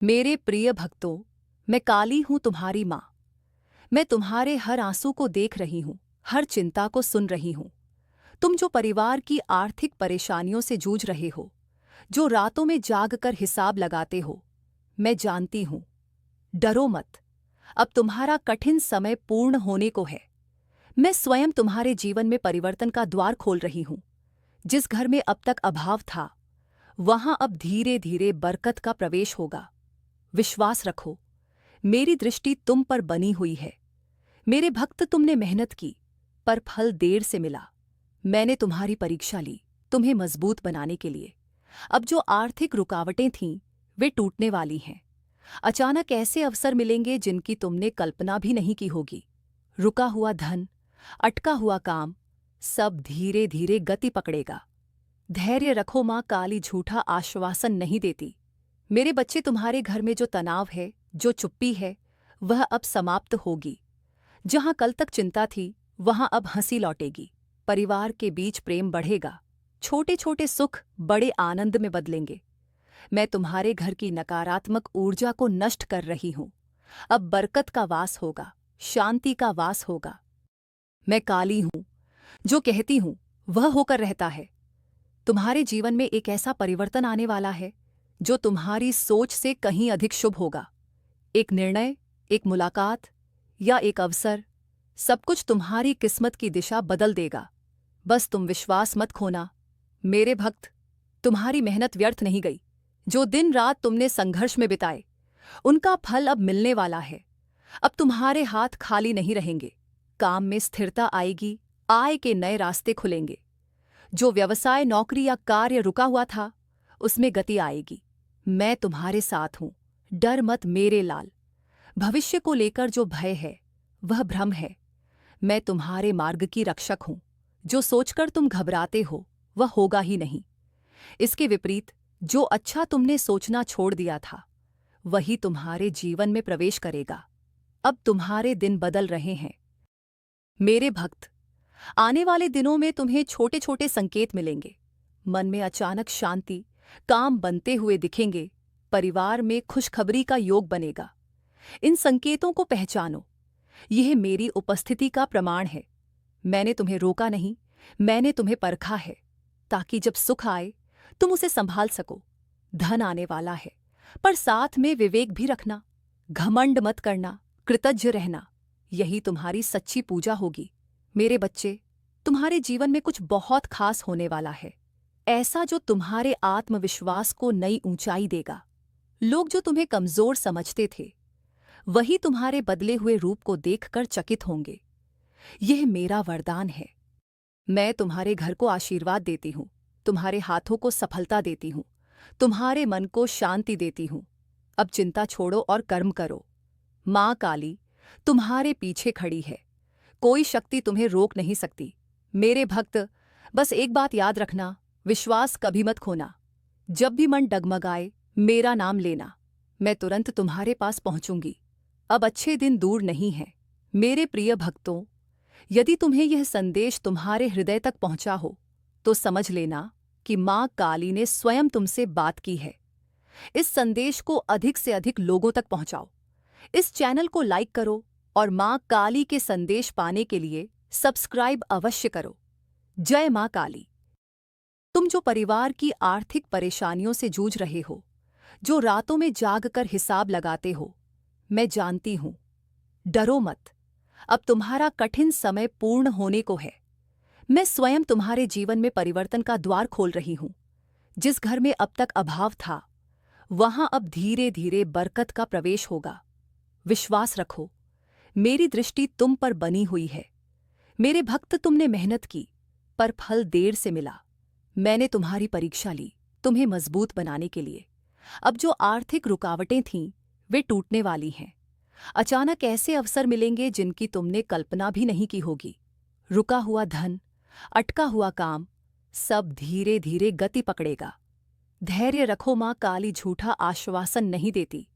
मेरे प्रिय भक्तों, मैं काली हूं तुम्हारी माँ। मैं तुम्हारे हर आंसू को देख रही हूं, हर चिंता को सुन रही हूं। तुम जो परिवार की आर्थिक परेशानियों से जूझ रहे हो, जो रातों में जाग कर हिसाब लगाते हो, मैं जानती हूं। डरो मत, अब तुम्हारा कठिन समय पूर्ण होने को है। मैं स्वयं तुम्हारे जीवन में परिवर्तन का द्वार खोल रही हूं। जिस घर में अब तक अभाव था, वहां अब धीरे धीरे बरकत का प्रवेश होगा। विश्वास रखो, मेरी दृष्टि तुम पर बनी हुई है। मेरे भक्त, तुमने मेहनत की, पर फल देर से मिला। मैंने तुम्हारी परीक्षा ली, तुम्हें मजबूत बनाने के लिए। अब जो आर्थिक रुकावटें थीं, वे टूटने वाली हैं। अचानक ऐसे अवसर मिलेंगे जिनकी तुमने कल्पना भी नहीं की होगी। रुका हुआ धन, अटका हुआ काम, सब धीरे धीरे गति पकड़ेगा। धैर्य रखो, माँ काली झूठा आश्वासन नहीं देती। मेरे बच्चे, तुम्हारे घर में जो तनाव है, जो चुप्पी है, वह अब समाप्त होगी। जहां कल तक चिंता थी, वहां अब हंसी लौटेगी। परिवार के बीच प्रेम बढ़ेगा। छोटे छोटे सुख बड़े आनंद में बदलेंगे। मैं तुम्हारे घर की नकारात्मक ऊर्जा को नष्ट कर रही हूं। अब बरकत का वास होगा, शांति का वास होगा। मैं काली हूं, जो कहती हूं वह होकर रहता है। तुम्हारे जीवन में एक ऐसा परिवर्तन आने वाला है जो तुम्हारी सोच से कहीं अधिक शुभ होगा। एक निर्णय, एक मुलाकात या एक अवसर, सब कुछ तुम्हारी किस्मत की दिशा बदल देगा। बस तुम विश्वास मत खोना। मेरे भक्त, तुम्हारी मेहनत व्यर्थ नहीं गई। जो दिन रात तुमने संघर्ष में बिताए, उनका फल अब मिलने वाला है। अब तुम्हारे हाथ खाली नहीं रहेंगे। काम में स्थिरता आएगी, आय के नए रास्ते खुलेंगे। जो व्यवसाय, नौकरी या कार्य रुका हुआ था, उसमें गति आएगी। मैं तुम्हारे साथ हूं, डर मत मेरे लाल। भविष्य को लेकर जो भय है, वह भ्रम है। मैं तुम्हारे मार्ग की रक्षक हूं। जो सोचकर तुम घबराते हो, वह होगा ही नहीं। इसके विपरीत, जो अच्छा तुमने सोचना छोड़ दिया था, वही तुम्हारे जीवन में प्रवेश करेगा। अब तुम्हारे दिन बदल रहे हैं। मेरे भक्त, आने वाले दिनों में तुम्हें छोटे छोटे संकेत मिलेंगे। मन में अचानक शांति, काम बनते हुए दिखेंगे। परिवार में खुशखबरी का योग बनेगा। इन संकेतों को पहचानो। यह मेरी उपस्थिति का प्रमाण है। मैंने तुम्हें रोका नहीं, मैंने तुम्हें परखा है, ताकि जब सुख आए तुम उसे संभाल सको। धन आने वाला है, पर साथ में विवेक भी रखना। घमंड मत करना, कृतज्ञ रहना। यही तुम्हारी सच्ची पूजा होगी। मेरे बच्चे, तुम्हारे जीवन में कुछ बहुत खास होने वाला है, ऐसा जो तुम्हारे आत्मविश्वास को नई ऊंचाई देगा। लोग जो तुम्हें कमजोर समझते थे, वही तुम्हारे बदले हुए रूप को देखकर चकित होंगे। यह मेरा वरदान है। मैं तुम्हारे घर को आशीर्वाद देती हूँ, तुम्हारे हाथों को सफलता देती हूँ, तुम्हारे मन को शांति देती हूँ। अब चिंता छोड़ो और कर्म करो। माँ काली तुम्हारे पीछे खड़ी है। कोई शक्ति तुम्हें रोक नहीं सकती। मेरे भक्त, बस एक बात याद रखना, विश्वास कभी मत खोना। जब भी मन डगमगाए, मेरा नाम लेना। मैं तुरंत तुम्हारे पास पहुंचूंगी। अब अच्छे दिन दूर नहीं हैं। मेरे प्रिय भक्तों, यदि तुम्हें यह संदेश तुम्हारे हृदय तक पहुंचा हो, तो समझ लेना कि माँ काली ने स्वयं तुमसे बात की है। इस संदेश को अधिक से अधिक लोगों तक पहुंचाओ। इस चैनल को लाइक करो और माँ काली के संदेश पाने के लिए सब्सक्राइब अवश्य करो। जय माँ काली। तुम जो परिवार की आर्थिक परेशानियों से जूझ रहे हो, जो रातों में जाग कर हिसाब लगाते हो, मैं जानती हूं। डरो मत, अब तुम्हारा कठिन समय पूर्ण होने को है। मैं स्वयं तुम्हारे जीवन में परिवर्तन का द्वार खोल रही हूं। जिस घर में अब तक अभाव था, वहां अब धीरे धीरे बरकत का प्रवेश होगा। विश्वास रखो, मेरी दृष्टि तुम पर बनी हुई है। मेरे भक्त, तुमने मेहनत की, पर फल देर से मिला। मैंने तुम्हारी परीक्षा ली, तुम्हें मजबूत बनाने के लिए। अब जो आर्थिक रुकावटें थीं, वे टूटने वाली हैं। अचानक ऐसे अवसर मिलेंगे जिनकी तुमने कल्पना भी नहीं की होगी। रुका हुआ धन, अटका हुआ काम, सब धीरे धीरे गति पकड़ेगा। धैर्य रखो, माँ काली झूठा आश्वासन नहीं देती।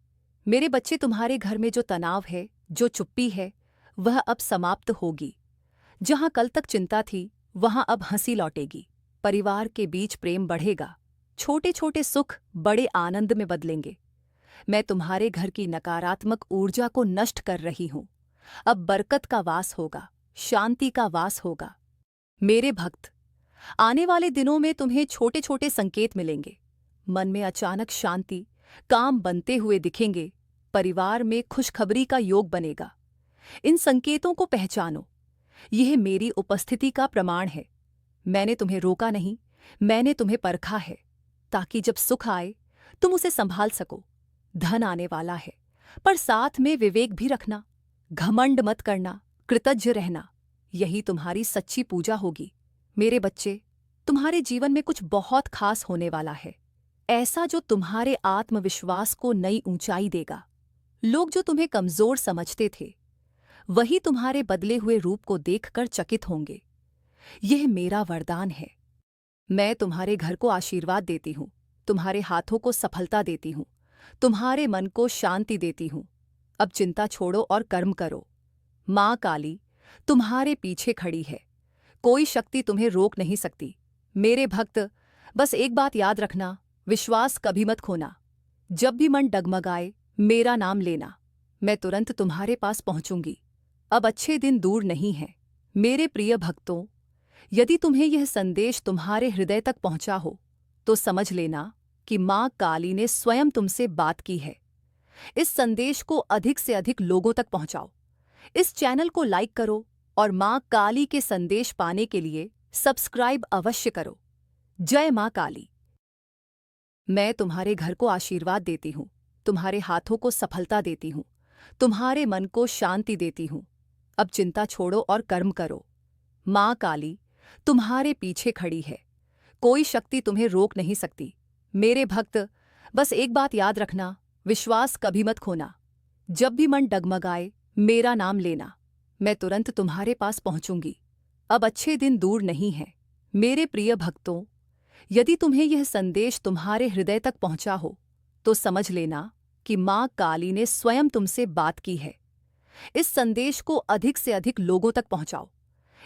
मेरे बच्चे, तुम्हारे घर में जो तनाव है, जो चुप्पी है, वह अब समाप्त होगी। जहां कल तक चिंता थी, वहां अब हंसी लौटेगी। परिवार के बीच प्रेम बढ़ेगा। छोटे छोटे सुख बड़े आनंद में बदलेंगे। मैं तुम्हारे घर की नकारात्मक ऊर्जा को नष्ट कर रही हूं। अब बरकत का वास होगा, शांति का वास होगा। मेरे भक्त, आने वाले दिनों में तुम्हें छोटे छोटे संकेत मिलेंगे। मन में अचानक शांति, काम बनते हुए दिखेंगे, परिवार में खुशखबरी का योग बनेगा। इन संकेतों को पहचानो। यह मेरी उपस्थिति का प्रमाण है। मैंने तुम्हें रोका नहीं, मैंने तुम्हें परखा है, ताकि जब सुख आए तुम उसे संभाल सको। धन आने वाला है, पर साथ में विवेक भी रखना। घमंड मत करना, कृतज्ञ रहना। यही तुम्हारी सच्ची पूजा होगी। मेरे बच्चे, तुम्हारे जीवन में कुछ बहुत खास होने वाला है, ऐसा जो तुम्हारे आत्मविश्वास को नई ऊंचाई देगा। लोग जो तुम्हें कमजोर समझते थे, वही तुम्हारे बदले हुए रूप को देखकर चकित होंगे। यह मेरा वरदान है। मैं तुम्हारे घर को आशीर्वाद देती हूँ, तुम्हारे हाथों को सफलता देती हूँ, तुम्हारे मन को शांति देती हूँ। अब चिंता छोड़ो और कर्म करो। माँ काली तुम्हारे पीछे खड़ी है, कोई शक्ति तुम्हें रोक नहीं सकती। मेरे भक्त, बस एक बात याद रखना, विश्वास कभी मत खोना। जब भी मन डगमगाए, मेरा नाम लेना, मैं तुरंत तुम्हारे पास पहुंचूंगी। अब अच्छे दिन दूर नहीं हैं। मेरे प्रिय भक्तों, यदि तुम्हें यह संदेश तुम्हारे हृदय तक पहुंचा हो, तो समझ लेना कि माँ काली ने स्वयं तुमसे बात की है। इस संदेश को अधिक से अधिक लोगों तक पहुंचाओ। इस चैनल को लाइक करो और माँ काली के संदेश पाने के लिए सब्सक्राइब अवश्य करो। जय माँ काली। मैं तुम्हारे घर को आशीर्वाद देती हूँ, तुम्हारे हाथों को सफलता देती हूँ, तुम्हारे मन को शांति देती हूँ। अब चिंता छोड़ो और कर्म करो। माँ काली तुम्हारे पीछे खड़ी है, कोई शक्ति तुम्हें रोक नहीं सकती। मेरे भक्त, बस एक बात याद रखना, विश्वास कभी मत खोना। जब भी मन डगमगाए, मेरा नाम लेना, मैं तुरंत तुम्हारे पास पहुंचूंगी। अब अच्छे दिन दूर नहीं हैं। मेरे प्रिय भक्तों, यदि तुम्हें यह संदेश तुम्हारे हृदय तक पहुंचा हो, तो समझ लेना कि माँ काली ने स्वयं तुमसे बात की है। इस संदेश को अधिक से अधिक लोगों तक पहुंचाओ।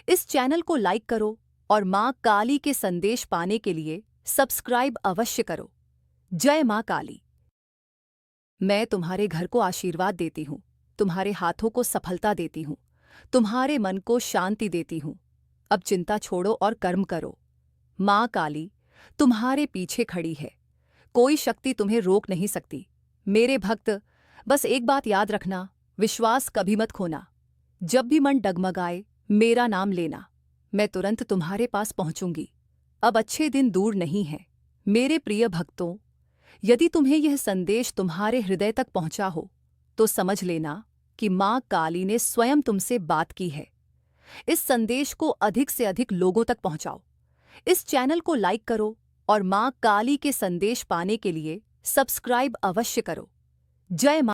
इस चैनल को लाइक करो और माँ काली के संदेश पाने के लिए सब्सक्राइब अवश्य करो। जय माँ काली। मैं तुम्हारे घर को आशीर्वाद देती हूँ, तुम्हारे हाथों को सफलता देती हूँ, तुम्हारे मन को शांति देती हूँ। अब चिंता छोड़ो और कर्म करो। माँ काली तुम्हारे पीछे खड़ी है, कोई शक्ति तुम्हें रोक नहीं सकती। मेरे भक्त, बस एक बात याद रखना, विश्वास कभी मत खोना। जब भी मन डगमगाए, मेरा नाम लेना, मैं तुरंत तुम्हारे पास पहुंचूंगी। अब अच्छे दिन दूर नहीं हैं। मेरे प्रिय भक्तों, यदि तुम्हें यह संदेश तुम्हारे हृदय तक पहुंचा हो, तो समझ लेना कि माँ काली ने स्वयं तुमसे बात की है। इस संदेश को अधिक से अधिक लोगों तक पहुंचाओ। इस चैनल को लाइक करो और माँ काली के संदेश पाने के लिए सब्सक्राइब अवश्य करो। जय माँ।